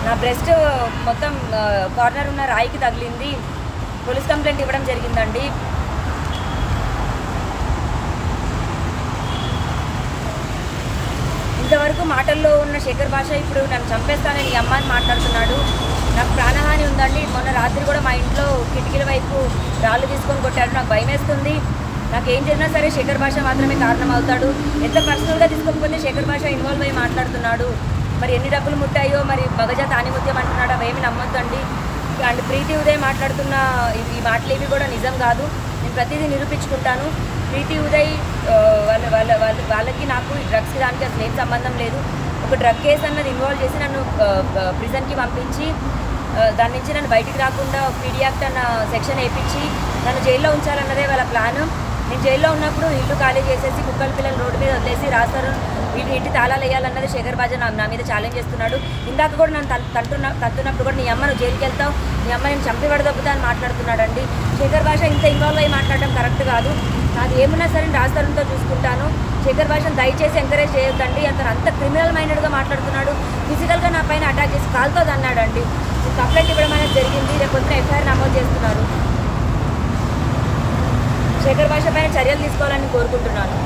నా బ్రెస్ట్ మొత్తం కార్నర్ ఉన్న రాయికి తగిలింది. పోలీస్ కంప్లైంట్ ఇవ్వడం జరిగిందండి. ఇంతవరకు మాటల్లో ఉన్న శేఖర్ భాష ఇప్పుడు నన్ను చంపేస్తానని అమ్మాయిని మాట్లాడుతున్నాడు. నాకు ప్రాణహాని ఉందండి. మొన్న రాత్రి కూడా మా ఇంట్లో కిటికీల వైపు రాళ్ళు తీసుకొని కొట్టాడు. నాకు భయం వేస్తుంది. నాకు ఏం చేసినా సరే శేఖర్ భాష మాత్రమే కారణం అవుతాడు. ఎంత పర్సనల్గా తీసుకోకపోతే శేఖర్ భాష ఇన్వాల్వ్ అయ్యి మాట్లాడుతున్నాడు. మరి ఎన్ని డబ్బులు ముట్టాయో మరి మగజాత ఆనిముత్యం అంటున్నాడు. అవేమి నమ్మొద్దండి. అండ్ ప్రీతి ఉదయ్ మాట్లాడుతున్న ఈ మాటలు ఏవి కూడా నిజం కాదు. నేను ప్రతిదీ నిరూపించుకుంటాను. ప్రీతి ఉదయ్ వాళ్ళకి నాకు డ్రగ్స్కి దానికి అసలు ఏం సంబంధం లేదు. ఒక డ్రగ్ కేసు అన్నది ఇన్వాల్వ్ చేసి నన్ను ప్రిజన్కి పంపించి దాని నుంచి నన్ను బయటికి రాకుండా పీడీ యాక్ట్ అన్న సెక్షన్ వేయించి నన్ను జైల్లో ఉంచాలన్నదే వాళ్ళ ప్లాన్. నేను జైల్లో ఉన్నప్పుడు ఇల్లు ఖాళీ చేసేసి కుక్కల పిల్లలు రోడ్డు మీద వదిలేసి రాస్తారు వీళ్ళు ఇంటి తాళాలు వేయాలన్నది శేఖర్ భాష నా మీద ఛాలెంజ్ చేస్తున్నాడు. ఇందాక కూడా నన్ను తట్టున్నప్పుడు కూడా నీ అమ్మ నువ్వు జైలుకి వెళ్తావు, నీ అమ్మ నేను చంపి పడదొబ్బుతా అని మాట్లాడుతున్నాడండి. శేఖర్ భాష ఇంత ఇన్వాల్వ్ అయ్యి మాట్లాడడం కరెక్ట్ కాదు. నాది ఏమున్నా సరే రాజస్థానంతో చూసుకుంటాను. శేఖర్ భాషను దయచేసి ఎంకరేజ్ చేయొద్దండి. అతను అంత క్రిమినల్ మైండెడ్గా మాట్లాడుతున్నాడు. ఫిజికల్గా నా పైన అటాక్ చేసి కాల్తో అన్నాడండి. కంప్లైంట్ ఇవ్వడం అనేది జరిగింది. రేపు పొద్దున ఎఫ్ఐఆర్ నమోదు చేస్తున్నారు. శేఖర్ భాష పైన చర్యలు తీసుకోవాలని కోరుకుంటున్నాను.